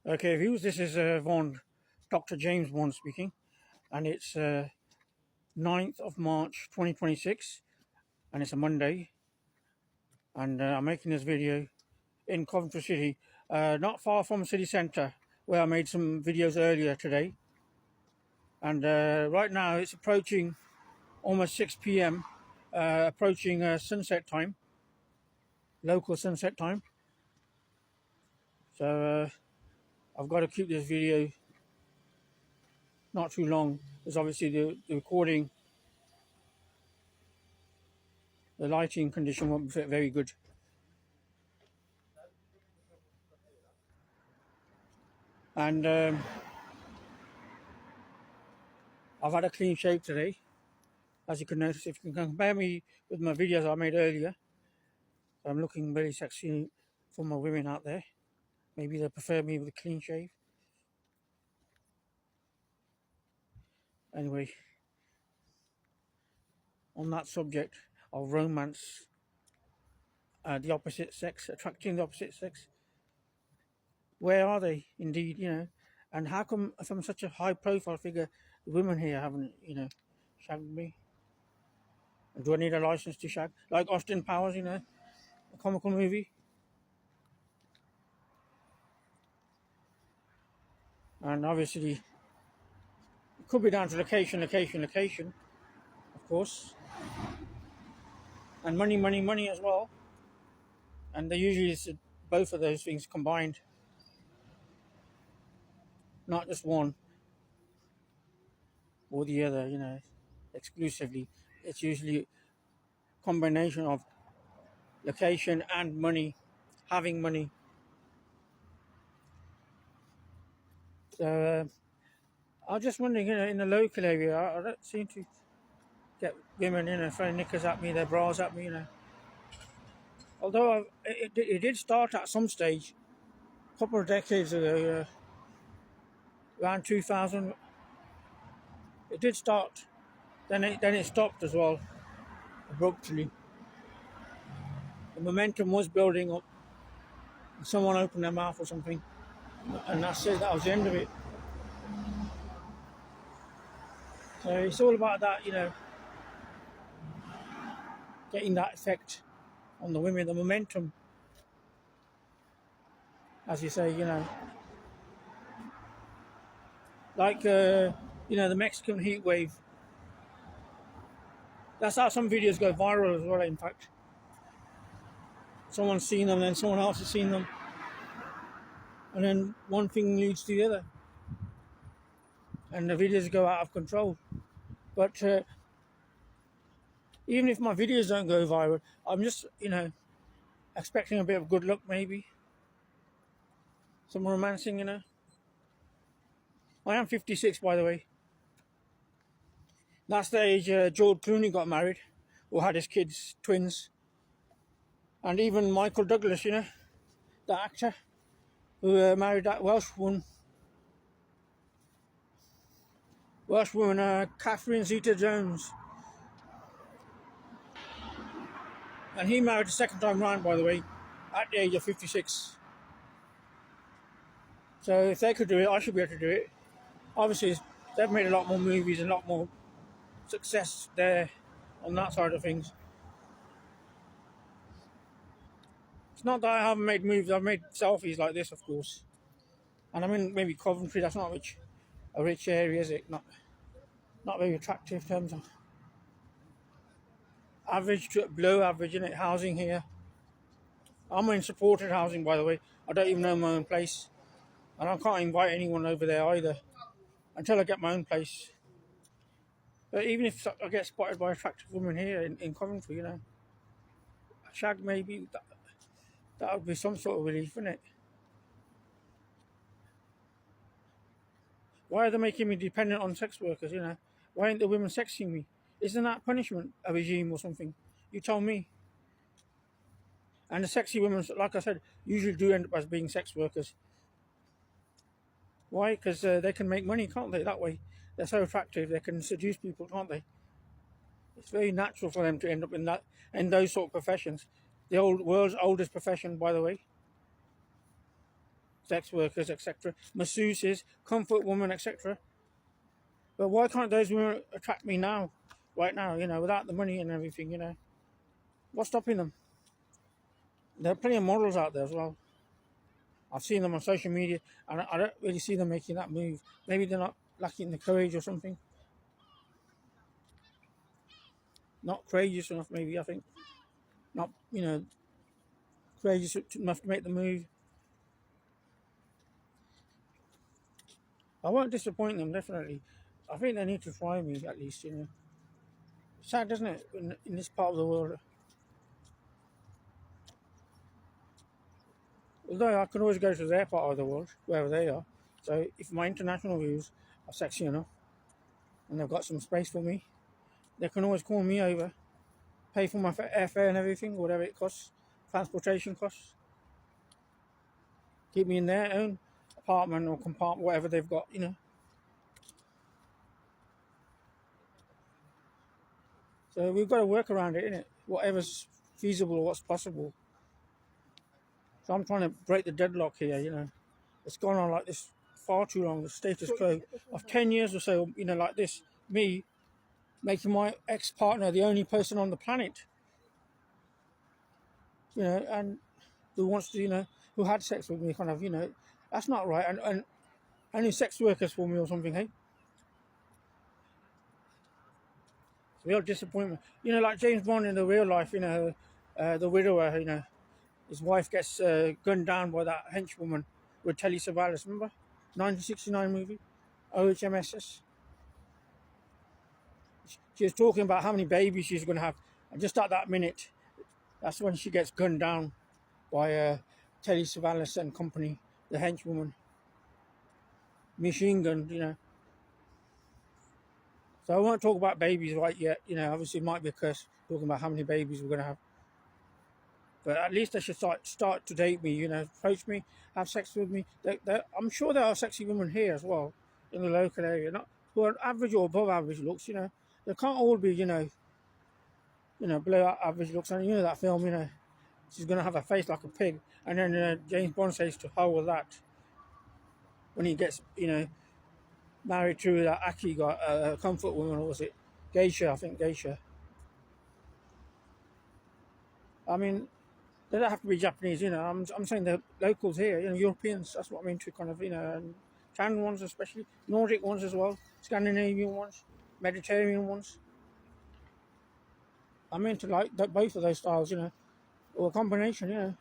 Okay, viewers, this is VOND, Dr. James VOND speaking, and it's 9th of March 2026, and it's a Monday, and I'm making this video in Coventry City, not far from city centre, where I made some videos earlier today, and right now it's approaching almost 6 p.m, approaching sunset time, local sunset time, so I've got to keep this video not too long, because obviously the recording, the lighting condition won't be very good. And I've had a clean shave today, as you can notice. If you can compare me with my videos I made earlier, I'm looking very sexy for my women out there. Maybe they prefer me with a clean shave. Anyway, on that subject of romance, the opposite sex, attracting the opposite sex, where are they indeed, and how come if I'm such a high profile figure, the women here haven't, shagged me? Do I need a license to shag? Like Austin Powers, a comical movie? And obviously, it could be down to location, of course. And money as well. And they usually is both of those things combined, not just one or the other, exclusively. It's usually a combination of location and money, having money. So I was just wondering, in the local area, I don't seem to get women, throwing knickers at me, their bras at me, Although it did start at some stage, a couple of decades ago, around 2000. It did start, then it stopped as well, abruptly. The momentum was building up. Someone opened their mouth or something, and that's it. That was the end of it. So it's all about that, getting that effect on the women, the momentum, as you say, like the Mexican heat wave. That's how some videos go viral as well. In fact, someone's seen them, then someone else has seen them, and then one thing leads to the other, and the videos go out of control. But even if my videos don't go viral, I'm just, expecting a bit of good luck, maybe. Some romancing, I am 56, by the way. That's the age George Clooney got married, or had his kids, twins. And even Michael Douglas, the actor, who married that Welsh woman, Catherine Zeta-Jones. And he married the second time round, by the way, at the age of 56. So if they could do it, I should be able to do it. Obviously, they've made a lot more movies and a lot more success there on that side of things. It's not that I haven't made movies, I've made selfies like this, of course. And I'm in maybe Coventry, that's not a rich area, is it? Not very attractive in terms of average to below average, isn't it? Housing here. I'm in supported housing, by the way. I don't even know my own place. And I can't invite anyone over there either until I get my own place. But even if I get spotted by attractive women here in Coventry, a shag maybe, that would be some sort of relief, wouldn't it? Why are they making me dependent on sex workers, Why aren't the women sexing me? Isn't that punishment, a regime or something? You tell me. And the sexy women, like I said, usually do end up as being sex workers. Why? Because they can make money, can't they, that way? They're so attractive, they can seduce people, can't they? It's very natural for them to end up in those sort of professions. The world's oldest profession, by the way. sex workers, etc., masseuses, comfort women, etc. But why can't those women attract me now, right now, without the money and everything? What's stopping them? There are plenty of models out there as well. I've seen them on social media, and I don't really see them making that move. Maybe they're not lacking the courage or something. Not courageous enough, maybe, I think. Not, courageous enough to make the move. I won't disappoint them, definitely. I think they need to try me, at least. Sad, isn't it, in this part of the world? Although I can always go to their part of the world, wherever they are. So if my international views are sexy enough, and they've got some space for me, they can always call me over, pay for my airfare and everything, whatever it costs, transportation costs. Keep me in their own apartment or compartment, whatever they've got. So we've got to work around it, innit? Whatever's feasible, what's possible. So I'm trying to break the deadlock here. It's gone on like this far too long, the status quo of 10 years or so, like this. Me making my ex-partner the only person on the planet, and who wants to, who had sex with me, kind of, that's not right. And only sex workers for me or something, hey? It's a real disappointment. Like James Bond in the real life, the widower, his wife gets gunned down by that henchwoman with Telly Savalas, remember? 1969 movie, OHMSS. She was talking about how many babies she's going to have. And just at that minute, that's when she gets gunned down by Telly Savalas and company, the henchwoman. Machine gun. So I won't talk about babies right yet. Obviously it might be a curse talking about how many babies we're going to have. But at least they should start to date me, approach me, have sex with me. I'm sure there are sexy women here as well in the local area, not who are average or above average looks. They can't all be, below average looks. And that film, she's going to have a face like a pig. And then James Bond says to hell with that. When he gets, married to that Aki guy, comfort woman, or was it Geisha? I think Geisha. I mean, they don't have to be Japanese, I'm saying the locals here, Europeans, that's what I'm into, kind of, and Chan ones especially, Nordic ones as well, Scandinavian ones, Mediterranean ones. I'm into like both of those styles, or a combination,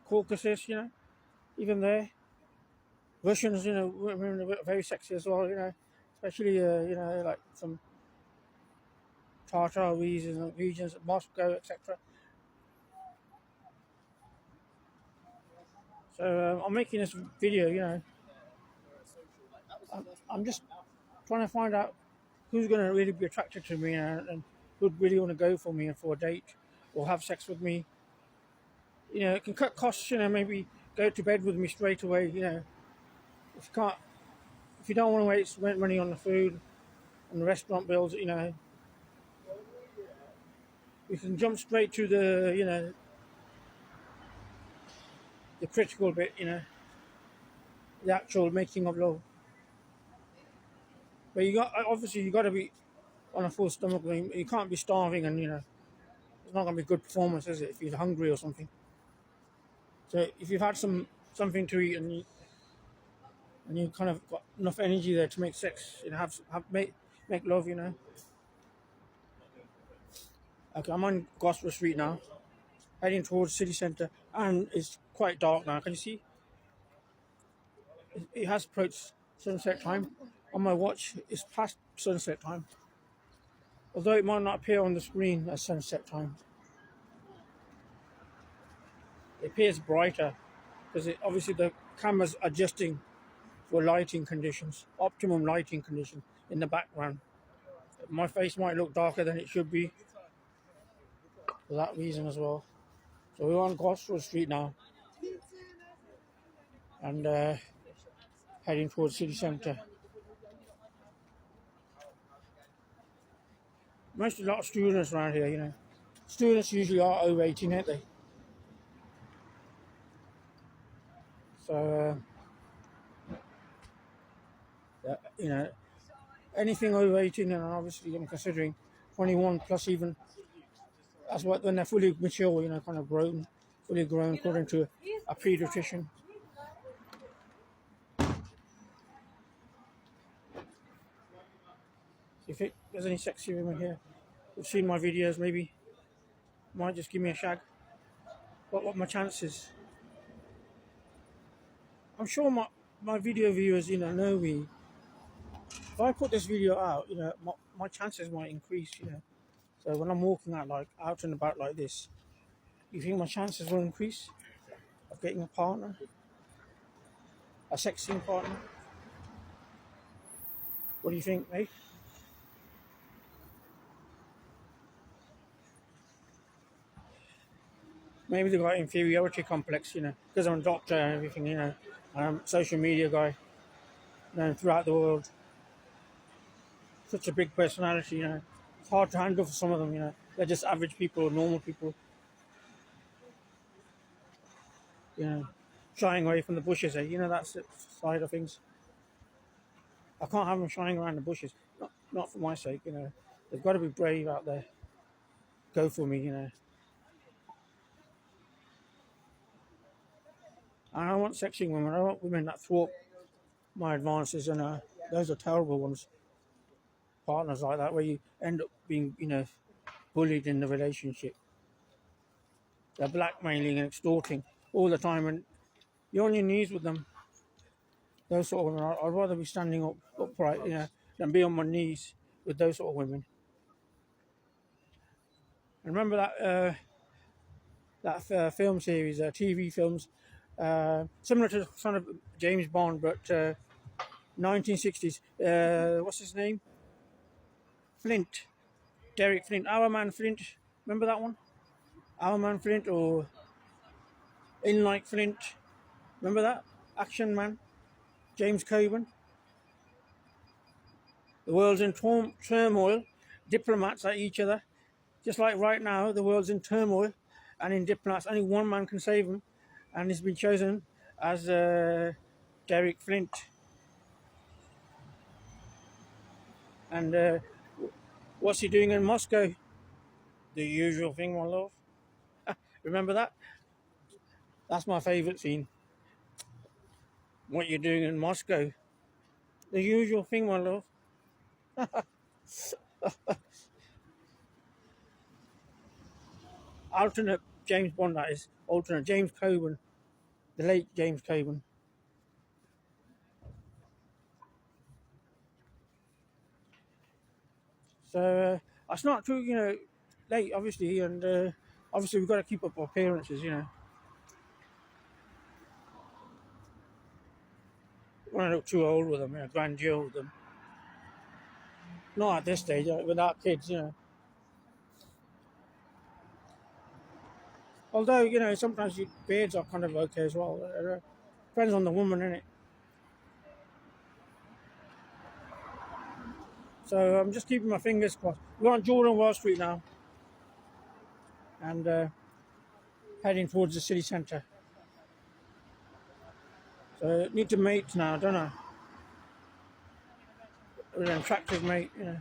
Caucasus, even there. Russians, women are very sexy as well, especially, like some Tartar regions, Moscow, etc. So I'm making this video, I'm just trying to find out who's going to really be attracted to me and who'd really want to go for me for a date or have sex with me. It can cut costs, maybe go to bed with me straight away, if you don't want to waste money on the food and the restaurant bills, we can jump straight to the critical bit, the actual making of love. But you got to be on a full stomach. You can't be starving, and it's not going to be good performance, is it? If you're hungry or something. So if you've had something to eat and you kind of got enough energy there to make sex, make love, Okay, I'm on Gosford Street now, heading towards city centre, and it's quite dark now. Can you see? It has approached sunset time. On my watch, it's past sunset time. Although it might not appear on the screen as sunset time. It appears brighter because obviously the camera's adjusting for lighting conditions, optimum lighting conditions in the background. My face might look darker than it should be for that reason as well. So we're on Gosford Street now and heading towards city centre. A lot of students around here, Students usually are over 18, aren't they? So, you know, anything over 18, and obviously I'm considering 21 plus even. That's what when they're fully mature, you know, kind of grown, fully grown according to a pediatrician. If there's any sexy women here who've seen my videos, maybe might just give me a shag. What my chances? I'm sure my video viewers, you know me. If I put this video out, you know, my chances might increase, you know. So when I'm walking out and about like this, you think my chances will increase of getting a partner, a sexting partner? What do you think, mate? Maybe they got inferiority complex, you know, because I'm a doctor and everything, you know, and I'm a social media guy, known throughout the world. Such a big personality, you know. It's hard to handle for some of them, you know. They're just average people, normal people, you know, shying away from the bushes, eh? You know, that's the side of things. I can't have them shying around the bushes, not for my sake, you know. They've got to be brave out there. Go for me, you know. And I want sexy women. I want women that thwart my advances, and those are terrible ones. Partners like that, where you end up being, you know, bullied in the relationship. They're blackmailing and extorting all the time, and you're on your knees with them. Those sort of women, I'd rather be standing upright, you know, than be on my knees with those sort of women. And remember that film series, TV films, similar to son of James Bond, but 1960s. What's his name? Flint, Derek Flint, Our Man Flint. Remember that one? Our Man Flint or In Like Flint. Remember that? Action Man. James Coburn. The world's in turmoil. Diplomats at each other. Just like right now, the world's in turmoil and in diplomats. Only one man can save them, and he's been chosen as Derek Flint. And what's he doing in Moscow? The usual thing, my love. Remember that? That's my favourite scene. What you're doing in Moscow? The usual thing, my love. Alternate James Bond, that is. Alternate James Coburn. The late James Coburn. So that's not true, you know, late, obviously, and obviously we've got to keep up our appearances, you know. When I look too old with them, you know, grandeur with them. Not at this stage, without kids, you know. Although, you know, sometimes beards are kind of okay as well. Depends on the woman, innit? So I'm just keeping my fingers crossed. We're on Jordan Wall Street now, and heading towards the city centre. So need to mate now, don't I? With an attractive mate, you know.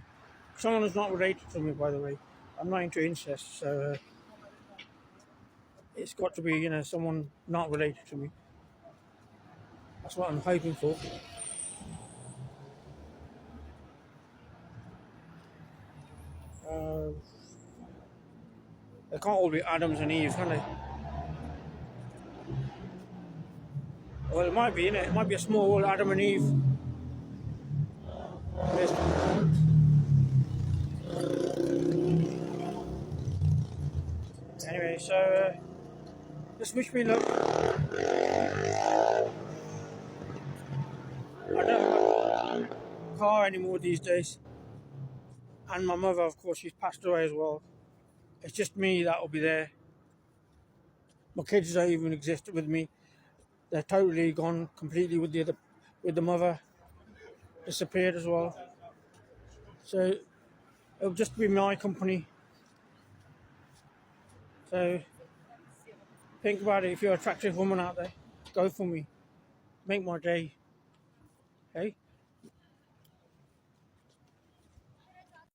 Someone who's not related to me, by the way. I'm not into incest, so it's got to be, you know, someone not related to me. That's what I'm hoping for. They can't all be Adams and Eve, can they? Well, it might be, innit? It might be a small Adam and Eve. Anyway, so just wish me luck. I don't have a car anymore these days. And my mother, of course, she's passed away as well. It's just me that will be there. My kids don't even exist with me. They're totally gone completely with the mother. Disappeared as well. So it'll just be my company. So think about it. If you're an attractive woman out there, go for me. make my day. Hey.